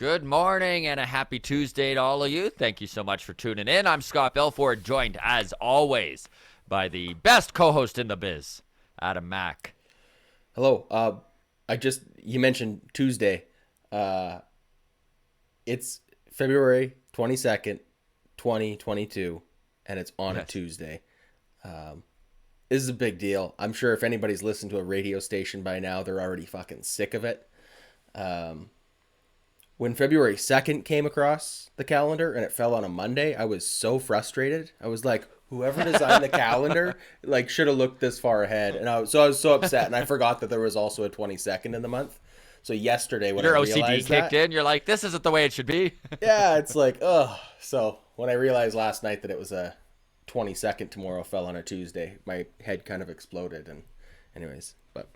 Good morning and a happy Tuesday to all of you. Thank you so much for tuning in. I'm Scott Belford, joined as always by the best co-host in the biz, Adam Mack. Hello. You mentioned Tuesday. It's February 22nd, 2022, and it's on a Tuesday. This is a big deal. I'm sure if anybody's listened to a radio station by now, they're already fucking sick of it. When February 2nd came across the calendar and it fell on a Monday, I was so frustrated. I was like, whoever designed the calendar should have looked this far ahead. And I was so upset, and I forgot that there was also a 22nd in the month. So yesterday when Your I OCD realized kicked in, you're like, this isn't the way it should be. yeah, it's like, ugh. So when I realized last night that it was a 22nd tomorrow fell on a Tuesday, my head kind of exploded. And anyways, but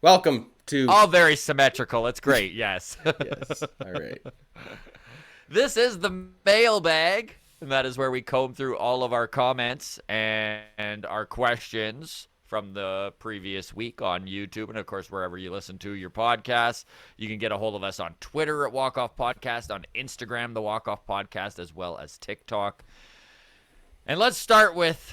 welcome to... All very symmetrical. It's great, yes. Yes, all right. This is the Mailbag, and that is where we comb through all of our comments and our questions from the previous week on YouTube, and of course wherever you listen to your podcasts. You can get a hold of us on Twitter at Walk Off Podcast, on Instagram, the Walk Off Podcast, as well as TikTok. And let's start with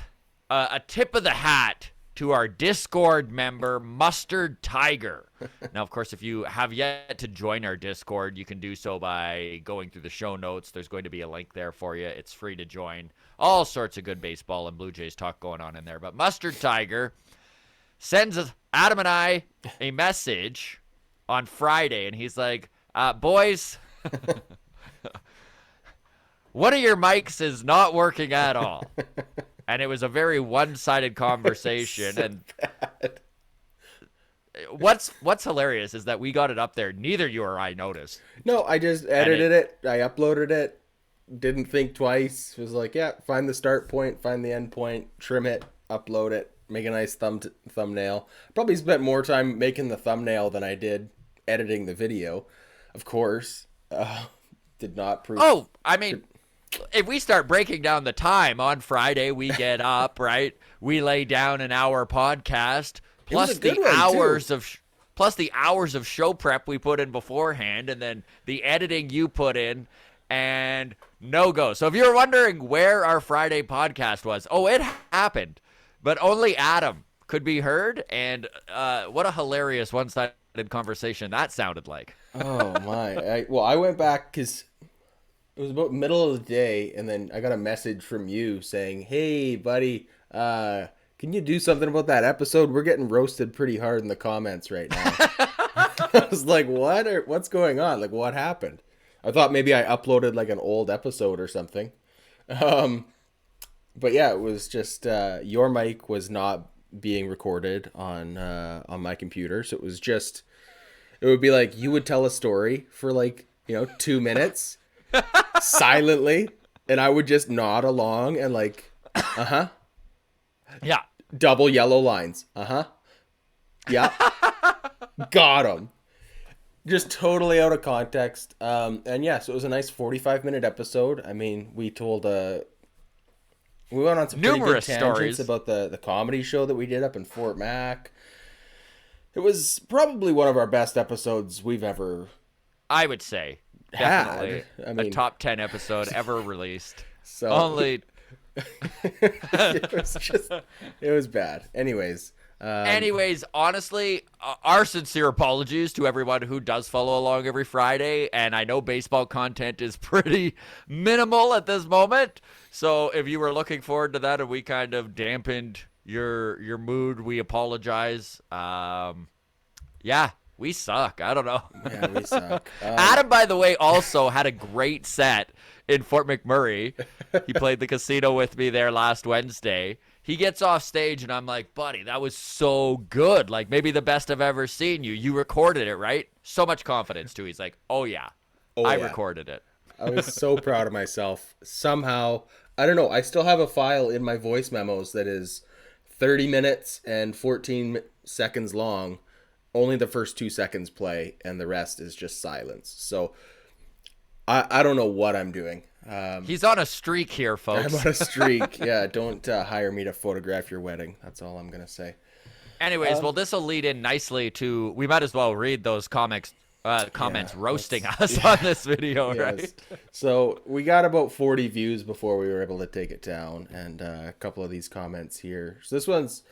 a tip of the hat to our Discord member, Mustard Tiger. Now, of course, if you have yet to join our Discord, you can do so by going through the show notes. There's going to be a link there for you. It's free to join. All sorts of good baseball and Blue Jays talk going on in there. But Mustard Tiger sends Adam and I a message on Friday, and he's like, boys, one of your mics is not working at all. And it was a very one-sided conversation. So and bad. What's hilarious is that we got it up there. Neither you or I noticed. No, I just edited it. I uploaded it. Didn't think twice. Was like, yeah, find the start point, find the end point, trim it, upload it, make a nice thumbnail. Probably spent more time making the thumbnail than I did editing the video. Of course, did not prove. Oh, I mean, if we start breaking down the time, on Friday we get up, right? We lay down an hour podcast plus the hours of show prep we put in beforehand, and then the editing you put in, and no go. So if you're wondering where our Friday podcast was, it happened, but only Adam could be heard, and what a hilarious one-sided conversation that sounded like. Oh my! I went back because it was about middle of the day, and then I got a message from you saying, "Hey, buddy, can you do something about that episode? We're getting roasted pretty hard in the comments right now." I was like, "What? What's going on? Like, what happened?" I thought maybe I uploaded like an old episode or something. But yeah, it was just your mic was not being recorded on my computer, so it would be like you would tell a story for 2 minutes. Silently, and I would just nod along and Yeah, double yellow lines, yeah, got him, just totally out of context. And yeah, so it was a nice 45-minute episode. I mean, we went on some numerous pretty good tangents stories about the comedy show that we did up in Fort Mac. It was probably one of our best episodes we've ever, I would say. Definitely a top 10 episode ever released. So only it was bad. Anyways, honestly, our sincere apologies to everyone who does follow along every Friday, and I know baseball content is pretty minimal at this moment. So if you were looking forward to that and we kind of dampened your mood, we apologize. Yeah. We suck. I don't know. Yeah, we suck. Adam, by the way, also had a great set in Fort McMurray. He played the casino with me there last Wednesday. He gets off stage, and I'm like, buddy, that was so good. Like, maybe the best I've ever seen you. You recorded it, right? So much confidence, too. He's like, oh, yeah. I recorded it. I was so proud of myself. Somehow, I don't know, I still have a file in my voice memos that is 30 minutes and 14 seconds long. Only the first 2 seconds play, and the rest is just silence. So I don't know what I'm doing. He's on a streak here, folks. I'm on a streak. Yeah, don't hire me to photograph your wedding. That's all I'm going to say. Anyways, well, this will lead in nicely to, we might as well read those comments comments roasting that's- us on this video, yes. right? So we got about 40 views before we were able to take it down, and a couple of these comments here. So this one's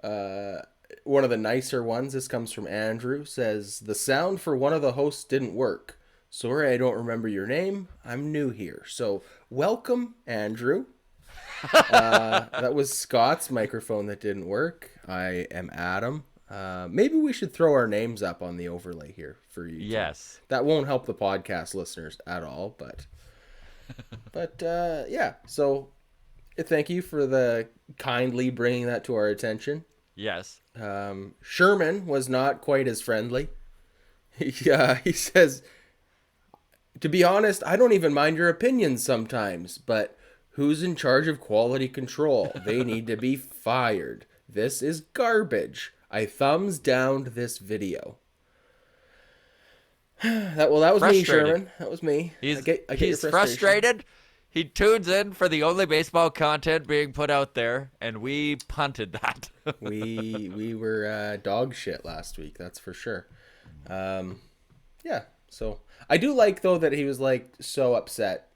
one of the nicer ones. This comes from Andrew. Says the sound for one of the hosts didn't work. Sorry, I don't remember your name. I'm new here. So welcome, Andrew. That was Scott's microphone that didn't work. I am Adam. Maybe we should throw our names up on the overlay here for you. Yes. That won't help the podcast listeners at all, but yeah. So thank you for the kindly bringing that to our attention. Yes. Sherman was not quite as friendly. He says, to be honest, I don't even mind your opinions sometimes, but who's in charge of quality control? They need to be fired. This is garbage. I thumbs downed this video. That was me, Sherman. That was me. He's I get your he's frustration. frustrated. He tunes in for the only baseball content being put out there, and we punted that. we were dog shit last week. That's for sure. Yeah. So I do like though that he was like so upset.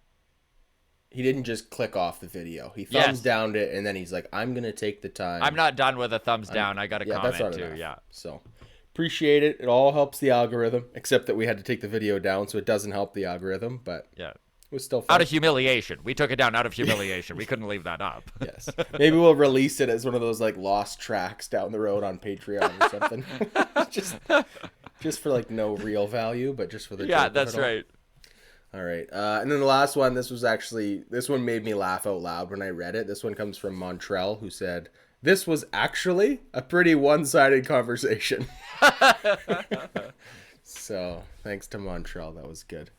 He didn't just click off the video. He thumbs downed it, and then he's like, I'm going to take the time. I'm not done with a thumbs down. I got a comment that's too. enough. Yeah. So appreciate it. It all helps the algorithm, except that we had to take the video down, so it doesn't help the algorithm, but Yeah. it was still fun. Out of humiliation. We took it down out of humiliation. We couldn't leave that up. Yes. Maybe we'll release it as one of those like lost tracks down the road on Patreon or something. just for like no real value, but just for the Yeah, joke of that's it all. right. All right. And then the last one, this one made me laugh out loud when I read it. This one comes from Montreal, who said, this was actually a pretty one-sided conversation. So thanks to Montreal. That was good.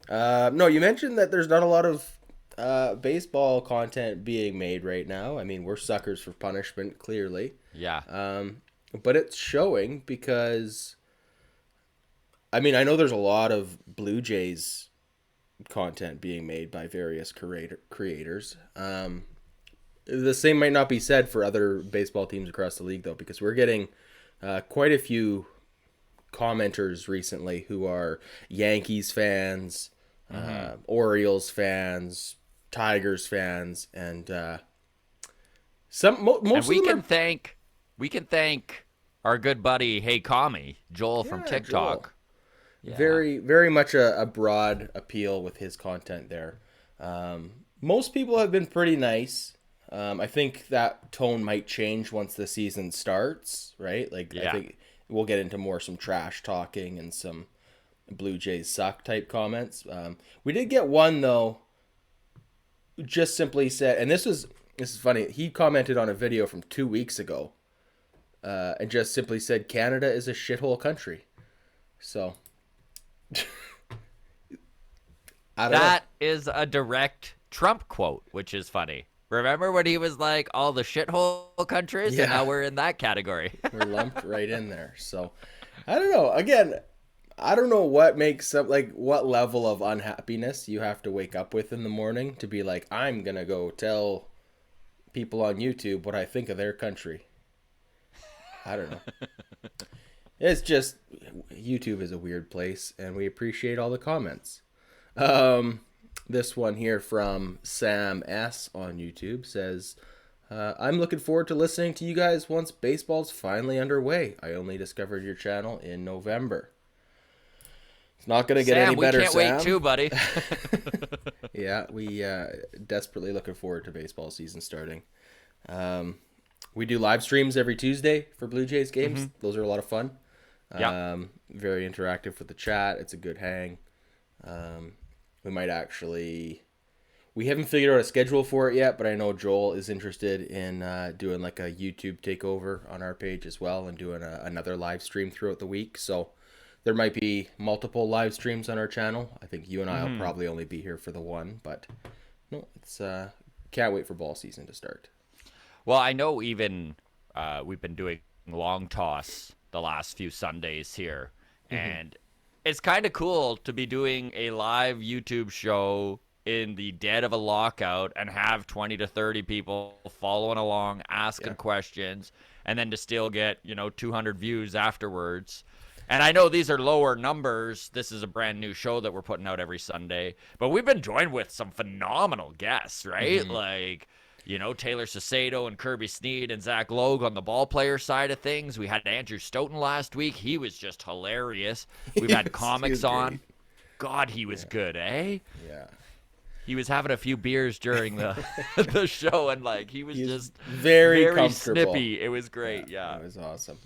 No, you mentioned that there's not a lot of baseball content being made right now. I mean, we're suckers for punishment, clearly. Yeah. But it's showing because, I mean, I know there's a lot of Blue Jays content being made by various creators. The same might not be said for other baseball teams across the league, though, because we're getting quite a few commenters recently who are Yankees fans, Orioles fans, Tigers fans, and most And of them we can thank our good buddy Hey Kami, Joel from TikTok. Joel. Yeah. Very, very much a broad appeal with his content there. Most people have been pretty nice. I think that tone might change once the season starts, right? Like, Yeah. I think we'll get into some trash talking and some Blue Jays suck type comments. We did get one, though, just simply said, and this is funny, he commented on a video from 2 weeks ago, and just simply said, Canada is a shithole country. So... That is a direct Trump quote, which is funny. Remember when he was like, all the shithole countries? Yeah. And now we're in that category. We're lumped right in there. So, I don't know. Again, I don't know what makes up, like, what level of unhappiness you have to wake up with in the morning to be like, I'm going to go tell people on YouTube what I think of their country. I don't know. It's just, YouTube is a weird place, and we appreciate all the comments. This one here from Sam S. on YouTube says, I'm looking forward to listening to you guys once baseball's finally underway. I only discovered your channel in November. It's not going to get any better, Sam. We can't wait too, buddy. Yeah, we desperately looking forward to baseball season starting. We do live streams every Tuesday for Blue Jays games. Mm-hmm. Those are a lot of fun. Yeah. Very interactive with the chat. It's a good hang. We might actually... We haven't figured out a schedule for it yet, but I know Joel is interested in doing like a YouTube takeover on our page as well and doing another live stream throughout the week. So there might be multiple live streams on our channel. I think you and I will probably only be here for the one, but no, it's can't wait for ball season to start. Well, I know even we've been doing long toss the last few Sundays here, and it's kind of cool to be doing a live YouTube show in the dead of a lockout and have 20 to 30 people following along, asking questions, and then to still get, 200 views afterwards. And I know these are lower numbers. This is a brand new show that we're putting out every Sunday. But we've been joined with some phenomenal guests, right? Like, Taylor Sacedo and Kirby Sneed and Zach Logue on the ball player side of things. We had Andrew Stoughton last week. He was just hilarious. We've had comics on. God, he was good, eh? Yeah. He was having a few beers during the the show, and he was just very comfortable. Snippy. It was great. Yeah. It was awesome.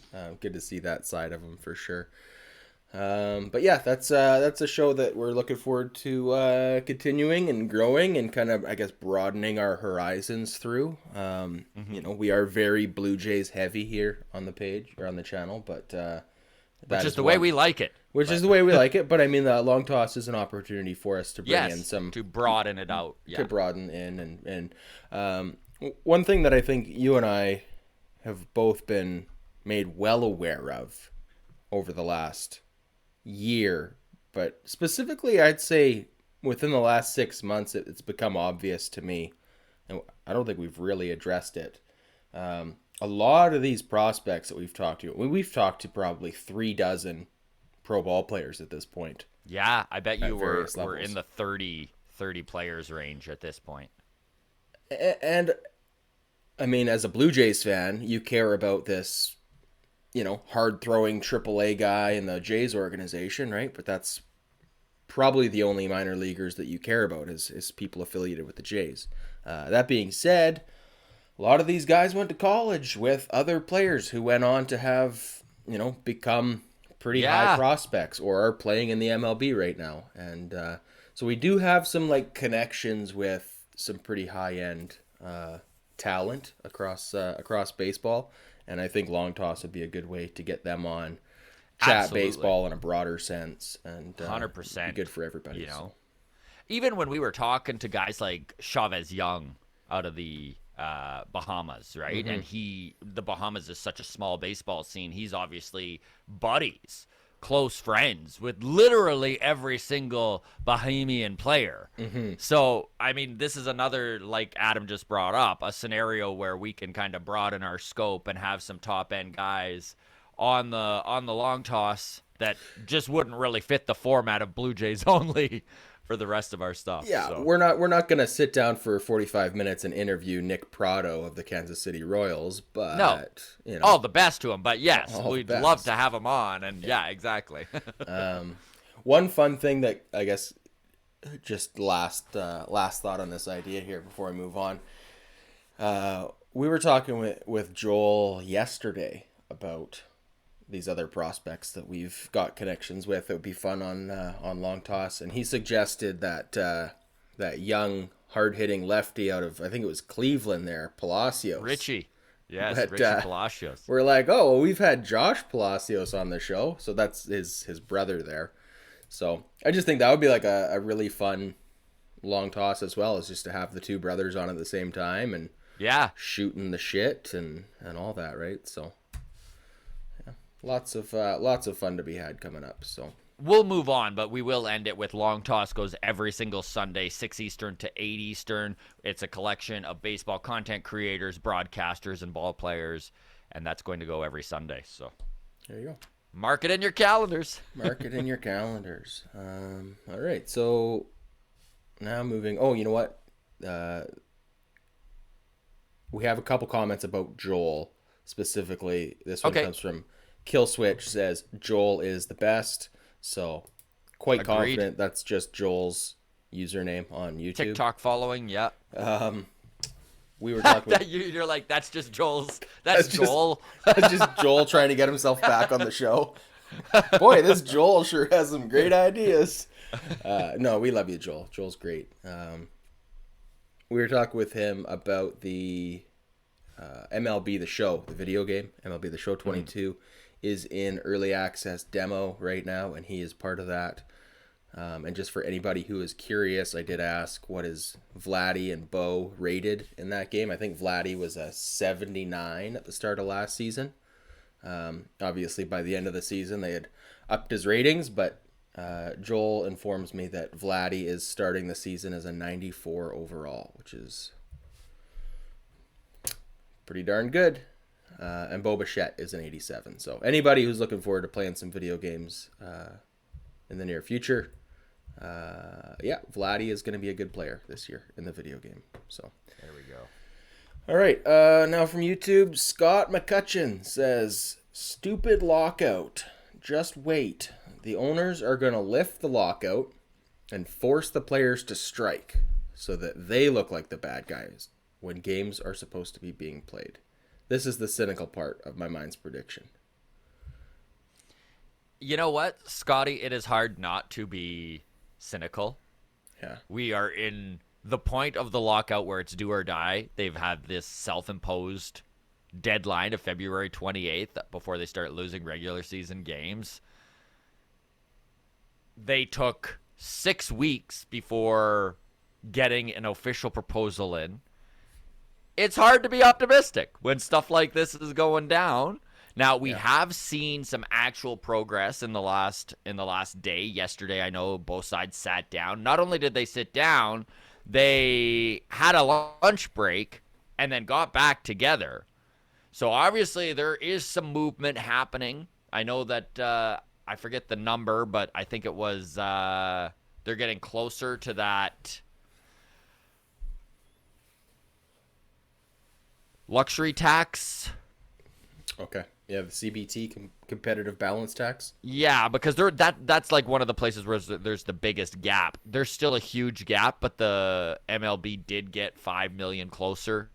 Good to see that side of him for sure. But yeah, that's a show that we're looking forward to continuing and growing and kind of, I guess, broadening our horizons through. We are very Blue Jays heavy here on the page or on the channel, but which is the way we like it. Which is the way we like it, but I mean, the long toss is an opportunity for us to bring in some to broaden it out, to broaden in, and one thing that I think you and I have both been made well aware of over the last year, but specifically, I'd say within the last 6 months, it's become obvious to me, and I don't think we've really addressed it. A lot of these prospects that we've talked to probably 36 pro ball players at this point. Yeah, I bet you were in the 30 players range at this point. And I mean, as a Blue Jays fan, you care about this, hard-throwing AAA guy in the Jays organization, right? But that's probably the only minor leaguers that you care about is people affiliated with the Jays. That being said, a lot of these guys went to college with other players who went on to have, become pretty high prospects or are playing in the MLB right now. And so we do have some connections with some pretty high-end talent across baseball. And I think long toss would be a good way to get them on, chat baseball in a broader sense, and 100% be good for everybody. Even when we were talking to guys like Chavez Young out of the Bahamas, right? And the Bahamas is such a small baseball scene. He's obviously buddies, close friends with literally every single Bahamian player. So, I mean, this is another, like Adam just brought up, a scenario where we can kind of broaden our scope and have some top end guys on the long toss that just wouldn't really fit the format of Blue Jays only for the rest of our stuff. Yeah, so. we're not going to sit down for 45 minutes and interview Nick Prado of the Kansas City Royals, but no, all the best to him. But yes, we'd love to have him on, and yeah exactly. One fun thing that I guess just last thought on this idea here before I move on. We were talking with Joel yesterday about these other prospects that we've got connections with. It would be fun on long toss, and he suggested that young hard-hitting lefty out of, I think it was Cleveland there, Palacios. Richie Palacios. We're like, oh, well, we've had Josh Palacios on the show, so that's his brother there. So I just think that would be like a really fun long toss as well, as just to have the two brothers on at the same time and shooting the shit and all that, right? So lots of fun to be had coming up. So we'll move on, but we will end it with Long Toss goes every single Sunday, 6 Eastern to 8 Eastern. It's a collection of baseball content creators, broadcasters, and ball players, and that's going to go every Sunday. So there you go. Mark it in your calendars. Mark it in your calendars. All right, so now moving. Oh, you know what? We have a couple comments about Joel specifically. This one comes from Kill Switch, says Joel is the best. So quite confident that's just Joel's username on YouTube. TikTok following, yeah. We were talking. You're like, that's just Joel's. That's Joel. That's just Joel trying to get himself back on the show. Boy, this Joel sure has some great ideas. No, we love you, Joel. Joel's great. We were talking with him about the MLB The Show, the video game. MLB The Show 22 is in early access demo right now, and he is part of that. And just for anybody who is curious, I did ask, what is Vladdy and Bo rated in that game? I think Vladdy was a 79 at the start of last season. Obviously, by the end of the season, they had upped his ratings, but Joel informs me that Vladdy is starting the season as a 94 overall, which is pretty darn good. And Bo Bichette is an 87. So anybody who's looking forward to playing some video games in the near future, yeah, Vladdy is going to be a good player this year in the video game. So There we go. all right, now from YouTube, Scott McCutcheon says, "Stupid lockout. Just wait. The owners are going to lift the lockout and force the players to strike so that they look like the bad guys when games are supposed to be being played. This is the cynical part of my mind's prediction." You know what, Scotty? It is hard not to be cynical. Yeah. We are in the point of the lockout where it's do or die. They've had this self-imposed deadline of February 28th before they start losing regular season games. They took 6 weeks before getting an official proposal in. It's hard to be optimistic when stuff like this is going down. Now, we have seen some actual progress in the last day. Yesterday, I know both sides sat down. Not only did they sit down, they had a lunch break and then got back together. So obviously there is some movement happening. I know that I forget the number, but I think it was they're getting closer to that luxury tax. Okay. Yeah, the CBT, competitive balance tax. Yeah, because that's like one of the places where there's the biggest gap. There's still a huge gap, but the MLB did get $5 million closer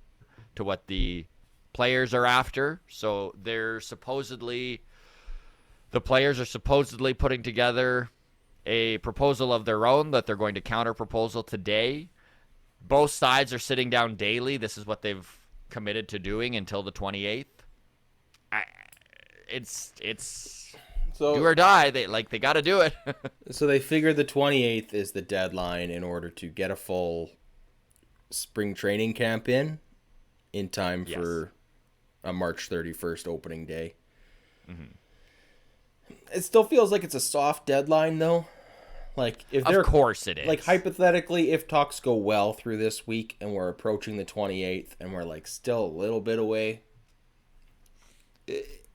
to what the players are after. So the players are supposedly putting together a proposal of their own that they're going to counter proposal today. Both sides are sitting down daily. This is what they've committed to doing until the 28th. It's So do or die. They got to do it. So they figured the 28th is the deadline in order to get a full spring training camp in time for a March 31st opening day. Mm-hmm. It still feels like it's a soft deadline, though. Like, if of course it is. Like, hypothetically, if talks go well through this week and we're approaching the 28th and we're like still a little bit away,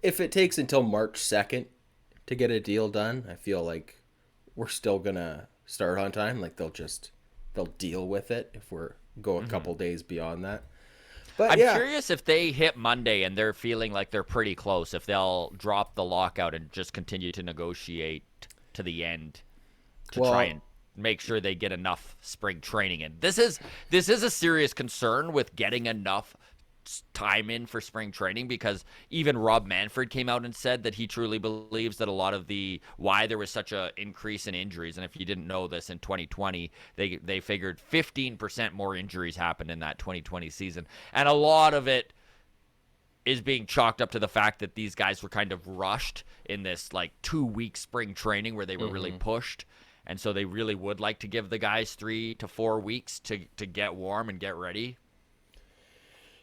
if it takes until March 2nd to get a deal done, I feel like we're still gonna start on time. Like, they'll deal with it if we're go a couple days beyond that. But I'm curious if they hit Monday and they're feeling like they're pretty close, if they'll drop the lockout and just continue to negotiate to the end to try and make sure they get enough spring training in. This is a serious concern with getting enough time in for spring training, because even Rob Manfred came out and said that he truly believes that a lot of why there was such a increase in injuries, and if you didn't know this, in 2020 they figured 15% more injuries happened in that 2020 season, and a lot of it is being chalked up to the fact that these guys were kind of rushed in this like 2-week spring training where they were really pushed, and so they really would like to give the guys 3 to 4 weeks to get warm and get ready.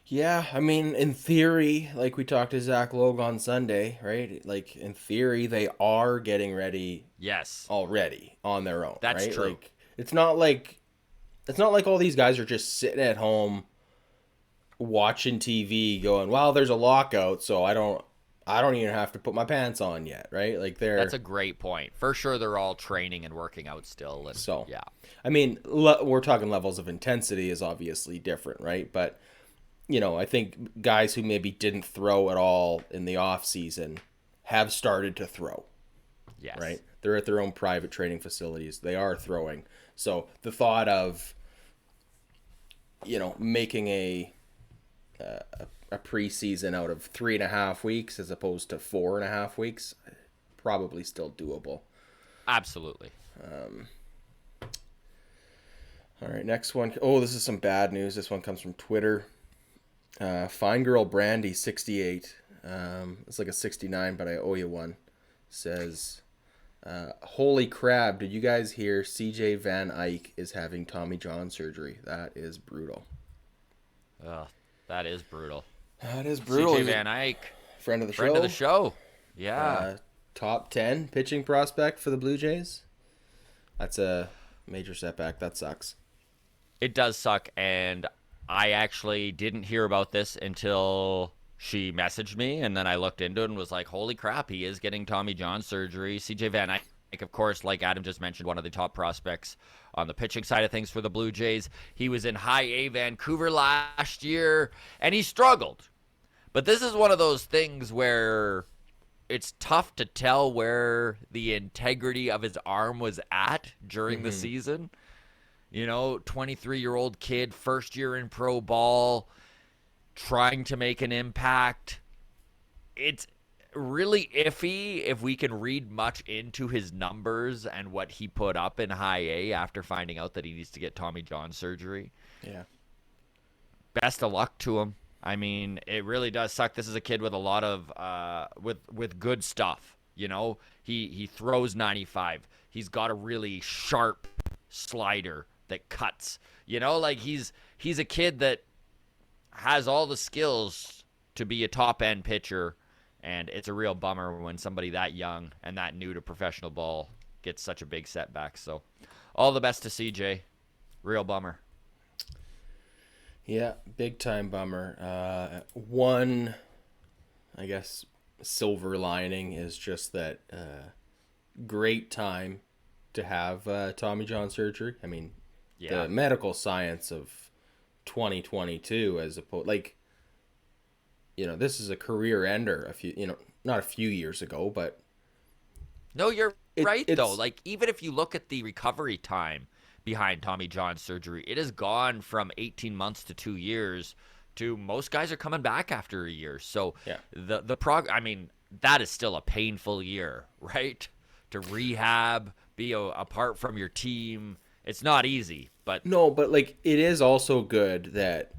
Yeah, I mean, in theory, like we talked to Zach Logue on Sunday, right? Like, in theory, they are getting ready. Yes. Already on their own. That's right? true. Like, it's not like all these guys are just sitting at home watching TV, going, "Well, there's a lockout, so I don't even have to put my pants on yet," right? Like, that's a great point. For sure, they're all training and working out still. And so yeah, I mean, we're talking levels of intensity is obviously different, right? But I think guys who maybe didn't throw at all in the off season have started to throw. Yes. Right? They're at their own private training facilities. They are throwing. So the thought of, making a preseason out of 3.5 weeks as opposed to 4.5 weeks, probably still doable. Absolutely. All right, next one. Oh, this is some bad news. This one comes from Twitter. Fine Girl Brandy 68. It's like a 69, but I owe you one. Says, holy crap, did you guys hear CJ Van Eyck is having Tommy John surgery? That is brutal. That is brutal. That is brutal. CJ Van Eyck. Friend of the Friend of the show. Yeah. Top 10 pitching prospect for the Blue Jays. That's a major setback. That sucks. It does suck, and I actually didn't hear about this until she messaged me, and then I looked into it and was like, holy crap, he is getting Tommy John surgery. CJ Van Eyck, of course, like Adam just mentioned, one of the top prospects on the pitching side of things for the Blue Jays. He was in high A Vancouver last year, and he struggled. But this is one of those things where it's tough to tell where the integrity of his arm was at during the season. 23-year-old kid, first year in pro ball, trying to make an impact. It's really iffy if we can read much into his numbers and what he put up in high A after finding out that he needs to get Tommy John surgery. Yeah. Best of luck to him. I mean, it really does suck. This is a kid with a lot of with good stuff. He throws 95. He's got a really sharp slider that cuts. He's a kid that has all the skills to be a top end pitcher, and it's a real bummer when somebody that young and that new to professional ball gets such a big setback. So, all the best to CJ. Real bummer. Yeah, big time bummer. One, I guess, silver lining is just that great time to have Tommy John surgery. I mean, the medical science of 2022, as opposed, this is a career ender. Not a few years ago, but no, you're right though. Even if you look at the recovery time behind Tommy John surgery, it has gone from 18 months to 2 years to most guys are coming back after a year. So that is still a painful year, right? To rehab, be apart from your team. It's not easy, but no, but it is also good that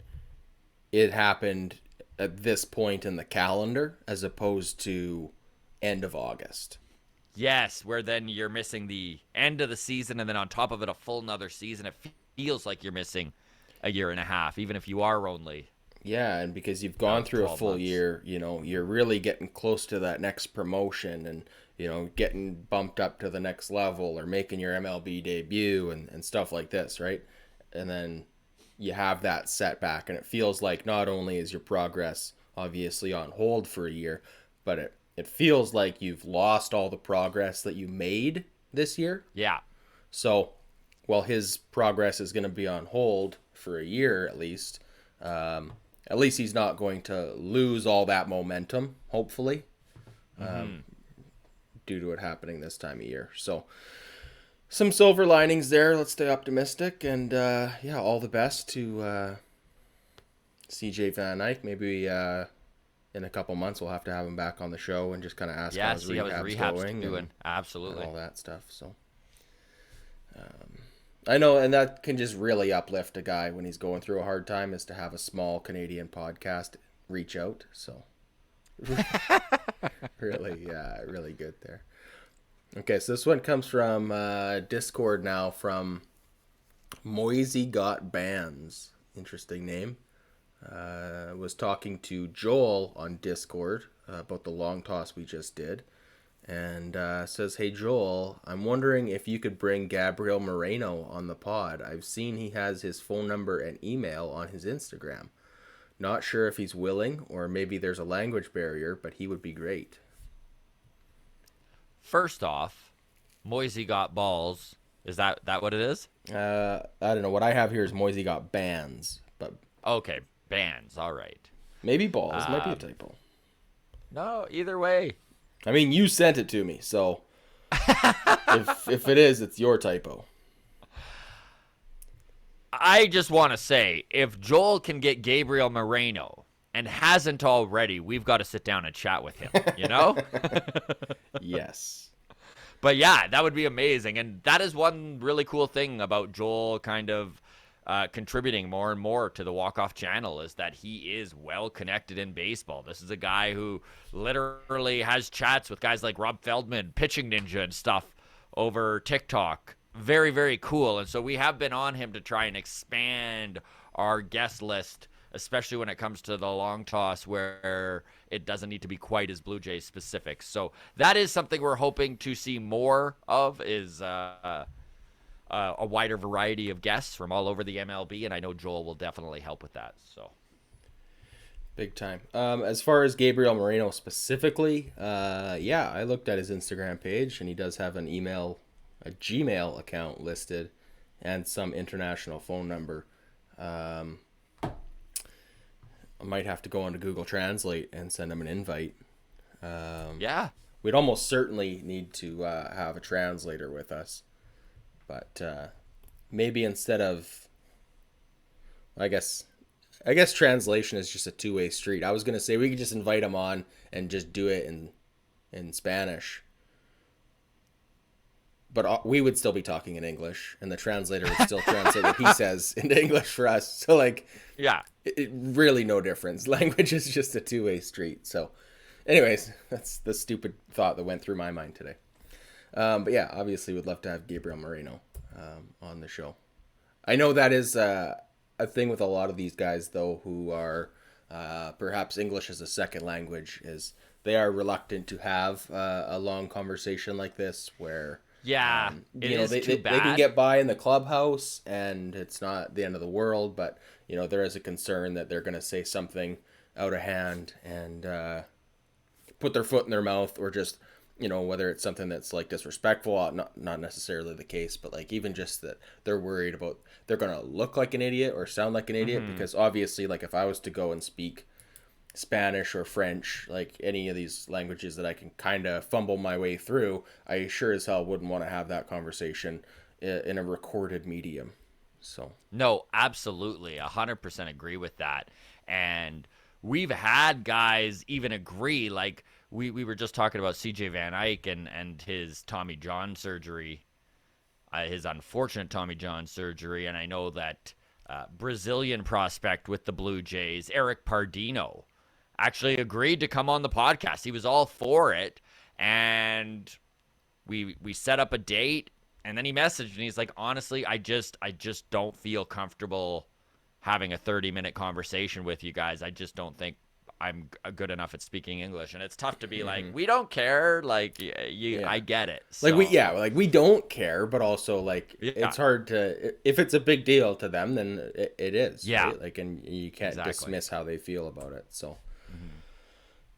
it happened at this point in the calendar as opposed to end of August. Yes, where then you're missing the end of the season, and then on top of it, a full another season. It feels like you're missing a year and a half, even if you are only. Yeah, and because you've gone through a full year, you're really getting close to that next promotion and, getting bumped up to the next level or making your MLB debut and stuff like this, right? And then you have that setback, and it feels like not only is your progress obviously on hold for a year, but it feels like you've lost all the progress that you made this year. Yeah. So, while his progress is going to be on hold for a year at least he's not going to lose all that momentum, hopefully, due to it happening this time of year. So, some silver linings there. Let's stay optimistic. And, all the best to CJ Van Eyck. Maybe in a couple months we'll have to have him back on the show and just kind of ask how his rehab's doing. Absolutely. And all that stuff. So I know, and that can just really uplift a guy when he's going through a hard time, is to have a small Canadian podcast reach out. So really good there. Okay, so this one comes from Discord now, from Moisey Got Bands. Interesting name. Was talking to Joel on Discord about the long toss we just did, and says, "Hey Joel, I'm wondering if you could bring Gabriel Moreno on the pod. I've seen he has his phone number and email on his Instagram. Not sure if he's willing, or maybe there's a language barrier, but he would be great." First off, Moisey Got Balls. Is that what it is? I don't know. What I have here is Moisey Got Bands, but okay. Bands, all right. Maybe balls. Might be a typo. No, either way. I mean, you sent it to me, so if it is, it's your typo. I just want to say, if Joel can get Gabriel Moreno and hasn't already, we've got to sit down and chat with him, Yes. But yeah, that would be amazing. And that is one really cool thing about Joel kind of contributing more and more to the Walk-Off channel, is that he is well connected in baseball. This is a guy who literally has chats with guys like Rob Feldman, Pitching Ninja, and stuff over TikTok. Very, very cool. And so we have been on him to try and expand our guest list, especially when it comes to the long toss, where it doesn't need to be quite as Blue Jays specific. So that is something we're hoping to see more of, is a wider variety of guests from all over the MLB, and I know Joel will definitely help with that. So Big time. As far as Gabriel Moreno specifically, yeah, I looked at his Instagram page, and he does have a Gmail account listed, and some international phone number. I might have to go onto Google Translate and send him an invite. Yeah. We'd almost certainly need to have a translator with us, but maybe instead of, I guess translation is just a two-way street. I was gonna say we could just invite him on and just do it in Spanish, but we would still be talking in English, and the translator would still translate what he says into English for us. So like, Yeah. really no difference. Language is just a two-way street. So, anyways, that's the stupid thought that went through my mind today. But yeah, obviously, would love to have Gabriel Moreno on the show. I know that is a thing with a lot of these guys, though, who are perhaps English as a second language, is they are reluctant to have a long conversation like this, where Yeah. It is they too bad. they can get by in the clubhouse, and it's not the end of the world, but there is a concern that they're going to say something out of hand and put their foot in their mouth, or just whether it's something that's like disrespectful, not necessarily the case, but like even just that they're worried about they're gonna look like an idiot or sound like an idiot, because obviously, like, if I was to go and speak Spanish or French, like any of these languages that I can kind of fumble my way through, I sure as hell wouldn't want to have that conversation in a recorded medium. So No, absolutely. 100% agree with that. And we've had guys even agree, like we were just talking about CJ Van Eyck and his Tommy John surgery, his unfortunate Tommy John surgery. And I know that Brazilian prospect with the Blue Jays, Eric Pardino, actually agreed to come on the podcast. He was all for it. And we set up a date, and then he messaged and he's like, honestly, I just don't feel comfortable having a 30-minute conversation with you guys. I just don't think I'm good enough at speaking English. And it's tough to be like, we don't care. Like, I get it. So, we don't care, but also like Yeah. it's hard to, if it's a big deal to them, then it is. Yeah. Right? Like, and you can't Exactly. dismiss how they feel about it. So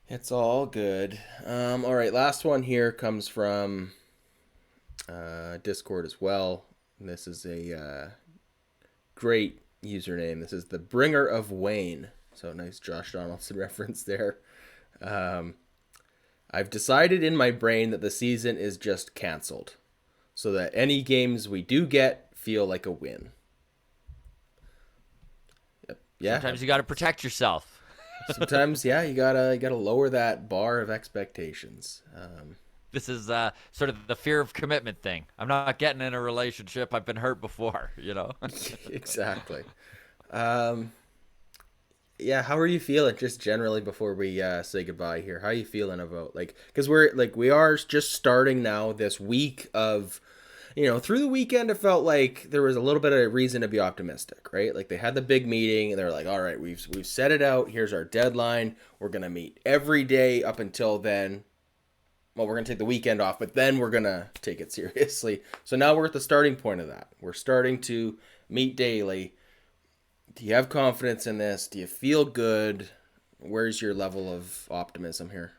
it's all good. All right, last one here comes from Discord as well. And this is a great username. This is the Bringer of Wayne. So nice Josh Donaldson reference there. I've decided in my brain that the season is just canceled, so that any games we do get feel like a win. Yeah. Sometimes you got to protect yourself. Sometimes, yeah, you gotta lower that bar of expectations. This is sort of the fear of commitment thing. I'm not getting in a relationship. I've been hurt before, Exactly. Yeah, how are you feeling just generally before we say goodbye here? How are you feeling about, like, because we are just starting now this week of, through the weekend it felt like there was a little bit of reason to be optimistic, right? Like, they had the big meeting and they're like, all right, we've set it out. Here's our deadline. We're going to meet every day up until then. Well, we're going to take the weekend off, but then we're going to take it seriously. So now we're at the starting point of that. We're starting to meet daily. Do you have confidence in this? Do you feel good? Where's your level of optimism here?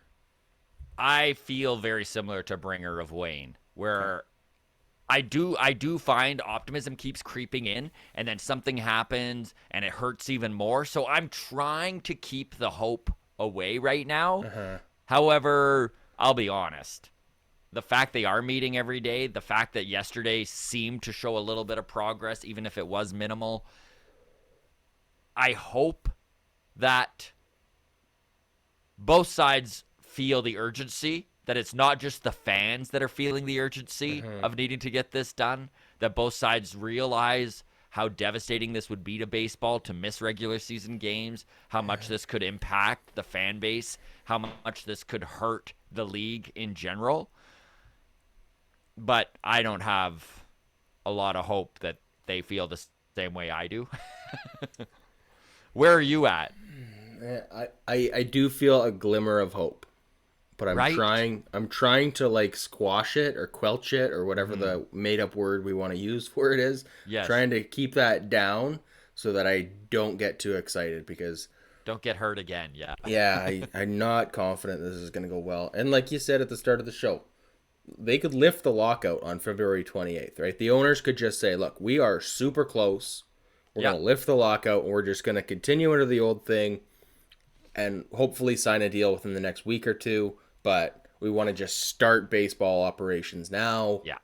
I feel very similar to Bringer of Wayne, where I do find optimism keeps creeping in, and then something happens and it hurts even more. So I'm trying to keep the hope away right now. However, I'll be honest. The fact they are meeting every day, the fact that yesterday seemed to show a little bit of progress, even if it was minimal, I hope that both sides feel the urgency, that it's not just the fans that are feeling the urgency of needing to get this done, that both sides realize how devastating this would be to baseball to miss regular season games, how much this could impact the fan base, how much this could hurt the league in general. But I don't have a lot of hope that they feel the same way I do. Where are you at? I do feel a glimmer of hope, but I'm trying to like squash it or quelch it or whatever the made up word we want to use for it is. Yes. Trying to keep that down so that I don't get too excited, because Don't get hurt again. Yeah. Yeah, I'm not confident this is going to go well. And like you said at the start of the show, they could lift the lockout on February 28th, right? The owners could just say, look, we are super close. We're going to lift the lockout, and we're just going to continue under the old thing and hopefully sign a deal within the next week or two. But we want to just start baseball operations now. Yeah.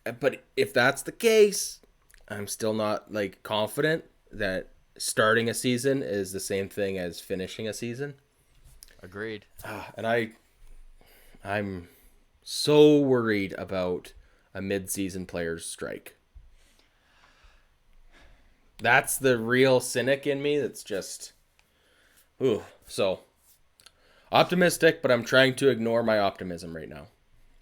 But if that's the case, I'm still not like confident that starting a season is the same thing as finishing a season. Agreed. And I'm so worried about a mid-season players strike. That's the real cynic in me. That's just, so optimistic, but I'm trying to ignore my optimism right now.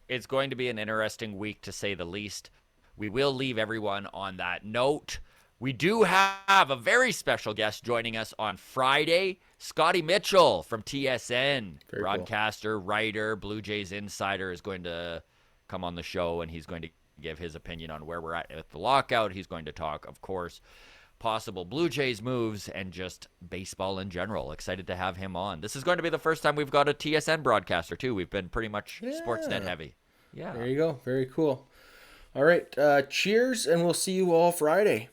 It's going to be an interesting week, to say the least. We will leave everyone on that note. We do have a very special guest joining us on Friday, Scotty Mitchell from TSN, Very broadcaster, writer, Blue Jays insider, is going to come on the show, and he's going to give his opinion on where we're at with the lockout. He's going to talk, of course, possible Blue Jays moves and just baseball in general. Excited to have him on. This is going to be the first time we've got a TSN broadcaster, too. We've been pretty much Sportsnet heavy. Yeah. There you go. Very cool. All right. Cheers, and we'll see you all Friday.